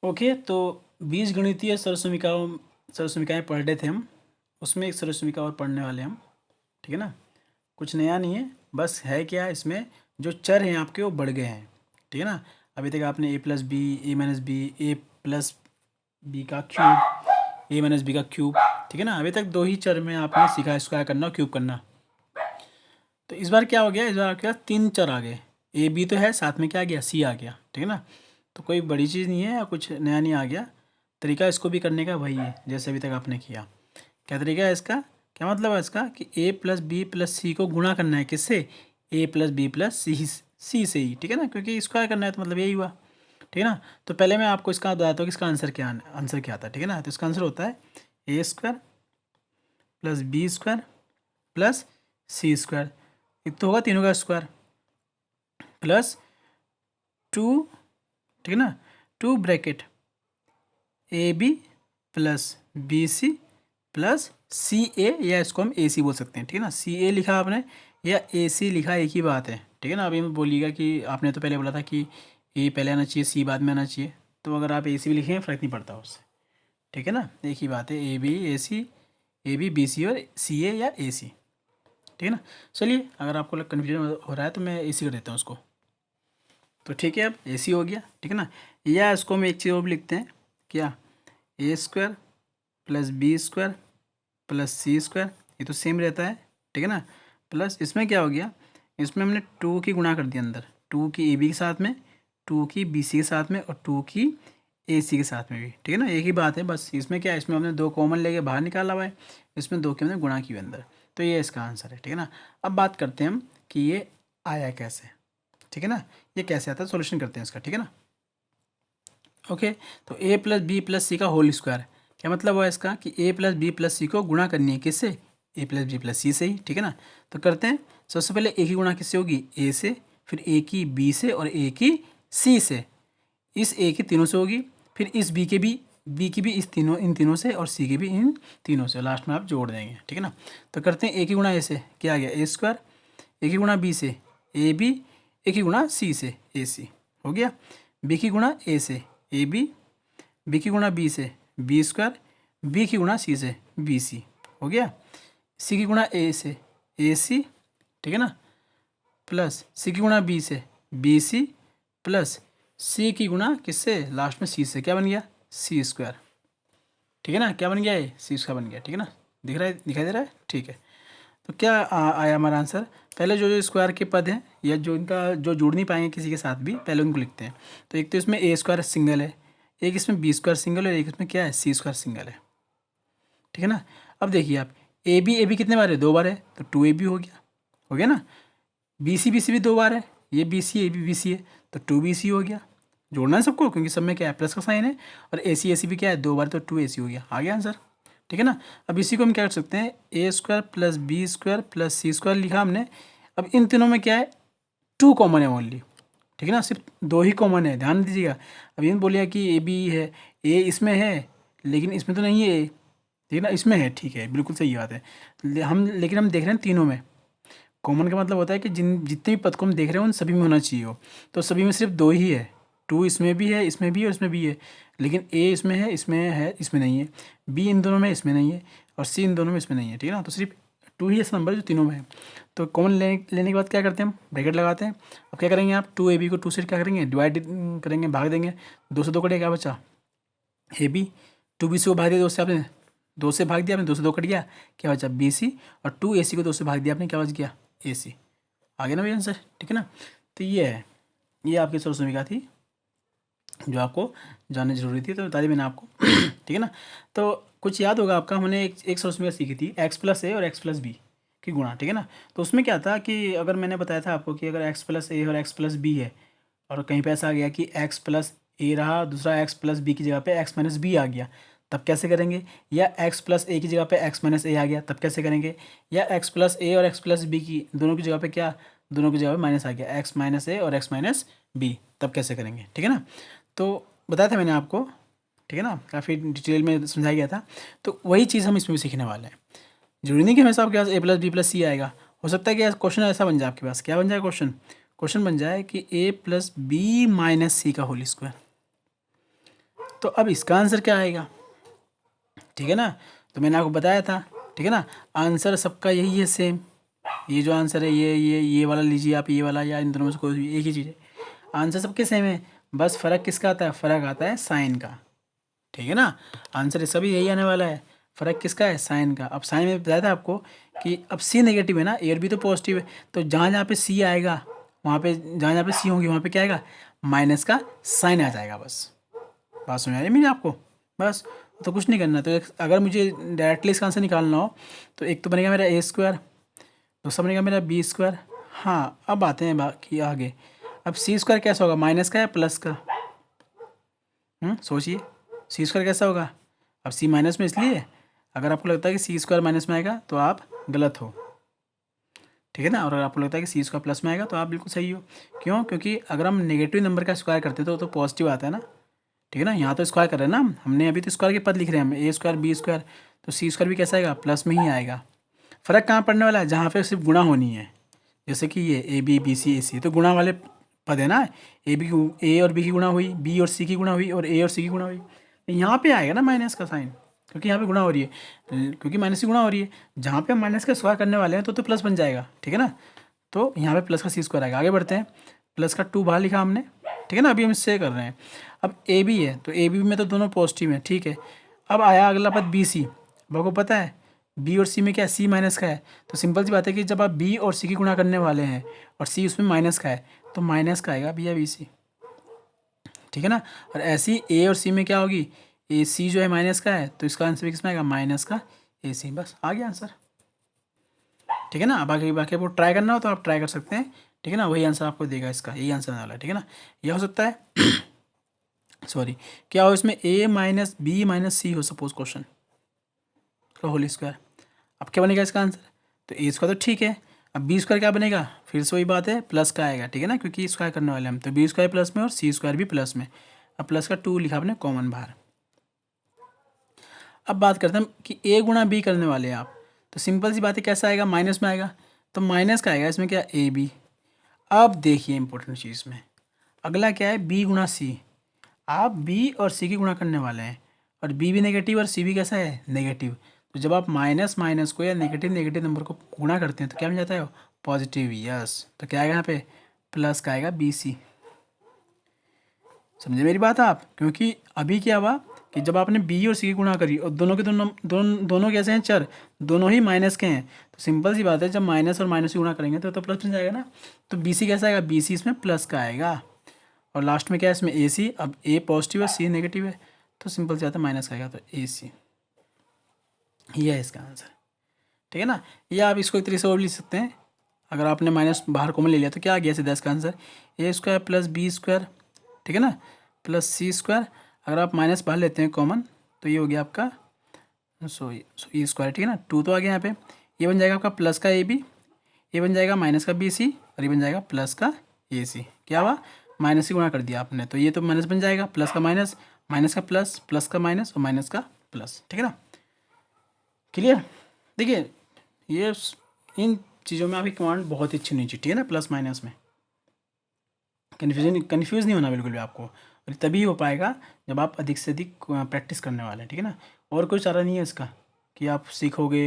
Okay, तो बीजगणितीय सरसमीकाएँ पढ़ रहे थे हम। उसमें एक सरसमीका और पढ़ने वाले हम, ठीक है ना। कुछ नया नहीं है, बस है क्या, इसमें जो चर हैं आपके वो बढ़ गए हैं, ठीक है ना। अभी तक आपने a+b, a-b, a+b का क्यूब, a-b का क्यूब, ठीक है ना। अभी तक दो ही चर में आपने सीखा, स्क्वायर करना और क्यूब करना। तो इस बार क्या हो गया, इस बार आपके पास तीन चर आ गए। ए बी तो है, साथ में क्या आ गया, सी आ गया, ठीक है ना। तो कोई बड़ी चीज़ नहीं है या कुछ नया नहीं आ गया। तरीका इसको भी करने का वही है जैसे अभी तक आपने किया। क्या तरीका है इसका, क्या मतलब है इसका कि a+b+c को गुणा करना है, किससे, a+b+c से ही, ठीक है ना, क्योंकि स्क्वायर करना है तो मतलब यही हुआ, ठीक है ना। तो पहले मैं आपको इसका बताता हूँ कि इसका आंसर क्या आता है, ठीक है ना। तो इसका आंसर होता है a² + b² + c², एक तो होगा तीनों का स्क्वायर, प्लस 2, ठीक है ना, 2 ब्रैकेट AB + BC + CA, या इसको हम AC बोल सकते हैं, ठीक है ना। CA लिखा आपने या AC लिखा, एक ही बात है, ठीक है ना। अभी बोलिएगा कि आपने तो पहले बोला था कि A पहले आना चाहिए, C बाद में आना चाहिए, तो अगर आप AC भी लिखेंगे फ़र्क नहीं पड़ता उससे, ठीक है ना। एक ही बात है, AB BC और CA या AC, ठीक है ना। चलिए, अगर आपको कन्फ्यूजन हो रहा है तो मैं AC कर देता हूँ उसको। तो ठीक है, अब AC हो गया, ठीक है ना। या इसको हम एक चीज़ और भी लिखते हैं, क्या, a² + b² + c², ये तो सेम रहता है, ठीक है ना। प्लस इसमें क्या हो गया, इसमें हमने 2 की गुणा कर दिया अंदर, 2 की AB के साथ में, 2 की BC के साथ में और 2 की AC के साथ में भी, ठीक है ना। एक ही बात है, बस इसमें क्या है, इसमें हमने 2 कॉमन लेके बाहर निकाला हुआ है, इसमें 2 की हमने गुणा की हुई अंदर, तो ये इसका आंसर है, ठीक है ना। अब बात करते हैं हम कि ये आया कैसे, ठीक है ना। ये कैसे आता है, सोल्यूशन करते हैं इसका, ठीक है ना। ओके, तो a+b+c का होल स्क्वायर, क्या मतलब हुआ इसका कि a+b+c को गुणा करनी है, किससे, a+b+c से ही, ठीक है ना। तो करते हैं, सबसे पहले a की गुणा किससे होगी, a से, फिर a की b से और a की c से, इस a की तीनों से होगी, फिर इस b की भी इन तीनों से और c की भी इन तीनों से, लास्ट में आप जोड़ देंगे, ठीक है ना। तो करते हैं a की गुणा a से, क्या आ गया, a², a की गुणा b से ab, a की गुणा c से ac, हो गया। b की गुणा a से AB, B की गुणा B से B², B की गुणा C से BC, हो गया। C की गुणा A से AC, ठीक है ना, प्लस C की गुणा B से BC, प्लस C की गुणा किससे, लास्ट में C से, क्या बन गया, C², ठीक है ना। क्या बन गया, ये C² बन गया, ठीक है ना। दिख रहा है, दिखाई दे रहा है, ठीक है। तो क्या आया हमारा आंसर, पहले जो जो स्क्वायर के पद हैं या जो इनका जो जुड़ नहीं पाएंगे किसी के साथ भी, पहले उनको लिखते हैं। तो एक तो इसमें a² सिंगल है, एक इसमें b² सिंगल है, एक इसमें क्या है, C² सिंगल है, ठीक है ना। अब देखिए आप, ए बी कितने बार है, 2 बार है, तो 2AB हो गया ना। BC भी 2 बार है, ये BC AB BC है, तो 2BC हो गया। जोड़ना है सबको, क्योंकि सब में क्या है, प्लस का साइन है, और AC भी क्या है, 2 बार, तो 2AC हो गया, आ गया आंसर, ठीक है ना। अब इसी को हम क्या कर सकते हैं, a² + b² + c² लिखा हमने। अब इन तीनों में क्या है, 2 कॉमन है ओनली, ठीक है ना, सिर्फ 2 ही कॉमन है, ध्यान दीजिएगा। अब ये बोलिए कि ए बी है, ए इसमें है लेकिन इसमें तो नहीं है ए, ठीक है ना, इसमें है, ठीक है, बिल्कुल सही बात है। लेकिन हम देख रहे हैं तीनों में कॉमन, का मतलब होता है कि जितने भी पद को हम देख रहे हैं उन सभी में होना चाहिए हो, तो सभी में सिर्फ 2 ही है, 2 इसमें भी है, इसमें भी है और इसमें भी है, लेकिन ए इसमें है, इसमें नहीं है, बी इन दोनों में, इसमें नहीं है, और सी इन दोनों में, इसमें नहीं है, ठीक है ना। तो सिर्फ 2 ही ऐसा नंबर है जो तीनों में है। तो कॉमन लेने के बाद क्या करते हैं हम, ब्रैकेट लगाते हैं। अब क्या करेंगे आप, 2AB को 2 से क्या करेंगे, डिवाइड करेंगे, भाग देंगे, 2 से 2 कटेगा, क्या बचा, AB, 2BC को भाग दिया 2 से आपने, 2 से भाग दिया आपने, 2 से 2 कट गया, क्या बचा BC, और 2AC को 2 से भाग दिया आपने, क्या बच गया AC, आ गया ना भैया आंसर, ठीक है ना। तो ये है, ये आपकी सरसमीका थी जो आपको जाननी जरूरी थी, तो बता दी मैंने आपको ठीक है ना। तो कुछ याद होगा आपका, हमने एक सरसमीका सीखी थी x+a और x+b की गुणा, ठीक है ना। तो उसमें क्या था कि अगर मैंने बताया था आपको कि अगर x+a और x+b है, और कहीं पे ऐसा आ गया कि x+a रहा, दूसरा x+b की जगह पे x-b आ गया, तब कैसे करेंगे, या x+a की जगह पे x-a आ गया, तब कैसे करेंगे, या x+a और x+b की दोनों की जगह पे क्या, दोनों की जगह पे माइनस आ गया, x-a और x-b, तब कैसे करेंगे, ठीक है ना। तो बताया था मैंने आपको, ठीक है ना, काफ़ी डिटेल में समझाया गया था। तो वही चीज़ हम इसमें भी सीखने वाले हैं। जरूरी नहीं कि हमेशा आपके पास a+b+c आएगा, हो सकता है कि क्वेश्चन ऐसा बन जाए आपके पास, क्या बन जाए क्वेश्चन, क्वेश्चन बन जाए कि a + b - c का होल स्क्वायर, तो अब इसका आंसर क्या आएगा, ठीक है ना। तो मैंने आपको बताया था, ठीक है ना, आंसर सबका यही है सेम। ये जो आंसर है ये वाला लीजिए आप, ये वाला, या इन दोनों में से कोई भी एक ही चीज़ है। आंसर सबके सेम है, बस फ़र्क किसका आता है, फ़र्क आता है साइन का, ठीक है ना। आंसर इसका भी यही आने वाला है, फ़र्क किसका है, साइन का। अब साइन में बताया था आपको कि अब सी नेगेटिव है ना, ए और बी तो पॉजिटिव है, तो जहाँ जहाँ पे सी आएगा वहाँ पे, जहाँ जहाँ पे सी होंगी वहाँ पे क्या आएगा, माइनस का साइन आ जाएगा। बस बात समझ आ रही है मेरी आपको, बस तो कुछ नहीं करना। तो अगर मुझे डायरेक्टली इसका आंसर निकालना हो तो एक तो बनेगा मेरा ए स्क्वायर, दूसरा बनेगा मेरा बी स्क्वायर। हाँ अब आते हैं बाकी आगे। अब सी स्क्वायर कैसा होगा, माइनस का या प्लस का, सोचिए सी स्क्वायर कैसा होगा। अब सी माइनस में इसलिए, अगर आपको लगता है कि सी स्क्वायर माइनस में आएगा तो आप गलत हो, ठीक है ना। और अगर आपको लगता है कि सी स्क्वायर प्लस में आएगा तो आप बिल्कुल सही हो। क्यों, क्योंकि अगर हम नेगेटिव नंबर का स्क्वायर करते तो पॉजिटिव आता है ना, ठीक है ना। यहाँ तो स्क्वायर कर रहे हैं ना हमने, अभी तो स्क्वायर के पद लिख रहे हैं हम, ए स्क्वायर बी स्क्वायर, तो सी स्क्वायर भी कैसा आएगा, प्लस में ही आएगा। फ़र्क कहाँ पड़ने वाला है, जहाँ पे सिर्फ गुणा होनी है, जैसे कि ये ए बी बी सी ए सी, तो गुणा वाले पद है ना, ए और बी की गुणा हुई, बी और सी की गुणा हुई, और ए और सी की गुणा हुई। यहाँ पे आएगा ना माइनस का साइन, क्योंकि यहाँ पे गुणा हो रही है, क्योंकि माइनस की गुणा हो रही है। जहाँ पे हम माइनस का स्क्वायर करने वाले हैं तो प्लस बन जाएगा, ठीक है ना। तो यहाँ पे प्लस का सी स्क्वायर आएगा। आगे बढ़ते हैं, प्लस का 2 बाहर लिखा हमने, ठीक है ना। अभी हम इससे कर रहे हैं। अब ए बी है तो ए बी में तो दोनों पॉजिटिव हैं, ठीक है। अब आया अगला पद बी सी। अब आपको पता है बी और सी में क्या है, सी माइनस का है, तो सिंपल सी बात है कि जब आप बी और सी की गुणा करने वाले हैं और सी उसमें माइनस का है तो माइनस का आएगा बी या बी सी, ठीक है ना। और ऐसी ए और सी में क्या होगी, ए सी जो है माइनस का है तो इसका आंसर भी किसमें आएगा, माइनस का ए सी। बस आ गया आंसर, ठीक है ना। बाकी बाकी आपको ट्राई करना हो तो आप ट्राई कर सकते हैं, ठीक है ना। वही आंसर आपको देगा, इसका यही आंसर आने वाला है, ठीक है ना। यह हो सकता है सॉरी, क्या हो इसमें ए माइनस बी माइनस सी हो, सपोज क्वेश्चन का होल स्क्वायर। अब क्या बनेगा इसका आंसर, तो ए स्क्वायर तो ठीक है, अब बी स्क्वायर क्या बनेगा, फिर से वही बात है, प्लस का आएगा, ठीक है ना, क्योंकि स्क्वायर करने वाले हम, तो बी स्क्वायर प्लस में और सी स्क्वायर भी प्लस में। अब प्लस का 2 लिखा आपने कॉमन बाहर। अब बात करते हैं कि ए गुणा बी करने वाले हैं आप, तो सिंपल सी बात है कैसा आएगा, माइनस में आएगा, तो माइनस का आएगा इसमें क्या, ए बी। अब देखिए इंपॉर्टेंट चीज़ में अगला क्या है, बी गुणा सी। आप बी और सी की गुणा करने वाले हैं, और बी भी नेगेटिव और सी भी कैसा है, नेगेटिव। तो जब आप माइनस माइनस को या नेगेटिव नेगेटिव नंबर को गुणा करते हैं तो क्या बन जाता है, पॉजिटिव। यस, तो क्या आएगा यहाँ पे, प्लस का आएगा बी सी। समझे मेरी बात आप, क्योंकि अभी क्या हुआ कि जब आपने बी और सी की गुणा करी और दोनों के दोनों कैसे हैं, चर, दोनों ही माइनस के हैं, तो सिंपल सी बात है जब माइनस और माइनस की गुणा करेंगे तो प्लस बन जाएगा ना। तो बी सी कैसा आएगा, बी सी इसमें प्लस का आएगा, और लास्ट में क्या है इसमें ए सी। अब ए पॉजिटिव है सी नेगेटिव है, तो सिंपल से आता है माइनस का आएगा, तो ए सी, ये है इसका आंसर, ठीक है ना। या आप इसको एक तरीके से और लिख सकते हैं, अगर आपने माइनस बाहर कॉमन ले लिया तो क्या आ गया सीधा इसका आंसर, ए स्क्वायर प्लस बी स्क्वायर, ठीक है ना, प्लस सी स्क्वायर। अगर आप माइनस बाहर लेते हैं कॉमन तो ये हो गया आपका ई स्क्वायर, ठीक है ना। 2 तो आ गया यहाँ पे, ये बन जाएगा आपका प्लस का ए बी, ये बन जाएगा माइनस का बी सी, और ये बन जाएगा प्लस का ए सी। क्या हुआ, माइनस से गुणा कर दिया आपने, तो ये तो माइनस बन जाएगा, प्लस का माइनस, माइनस का प्लस, प्लस का माइनस और माइनस का प्लस, ठीक है ना। क्लियर, देखिए ये इन चीज़ों में आपकी कमांड बहुत ही अच्छी होनी चाहिए, ठीक है ना। प्लस माइनस में कन्फ्यूज़ नहीं होना बिल्कुल भी आपको, और तभी हो पाएगा जब आप अधिक से अधिक प्रैक्टिस करने वाले हैं, ठीक है ना। और कोई चारा नहीं है इसका कि आप सीखोगे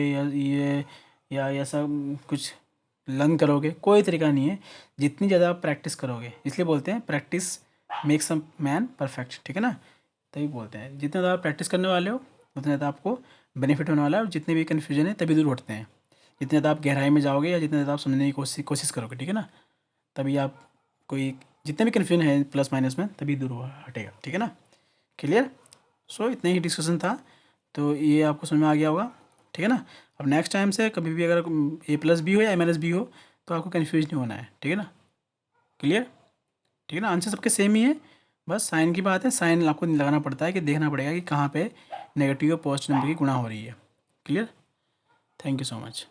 या ऐसा कुछ लर्न करोगे, कोई तरीका नहीं है। जितनी ज़्यादा आप प्रैक्टिस करोगे, इसलिए बोलते हैं practice makes a man perfect, ठीक है ना। तभी बोलते हैं जितना ज़्यादा प्रैक्टिस करने वाले हो उतना ज़्यादा आपको बेनिफिट होने वाला है, और जितने भी कन्फ्यूजन है तभी दूर हटते हैं। जितने ज़्यादा आप गहराई में जाओगे या जितना ज़्यादा आप समझने की कोशिश करोगे, ठीक है ना, तभी आप कोई जितने भी कन्फ्यूजन है प्लस माइनस में तभी दूर हटेगा, ठीक है ना। क्लियर, सो इतना ही डिस्कशन था, तो ये आपको समझ में आ गया होगा, ठीक है ना। अब नेक्स्ट टाइम से कभी भी अगर ए प्लस बी हो या ए माइनस बी हो तो आपको कन्फ्यूज नहीं होना है, ठीक है ना। क्लियर, ठीक है ना, आंसर सबके सेम ही है, बस साइन की बात है, साइन आपको लगाना पड़ता है कि देखना पड़ेगा कि कहाँ पे नेगेटिव और पॉजिटिव नंबर की गुणा हो रही है। Clear, thank you so much.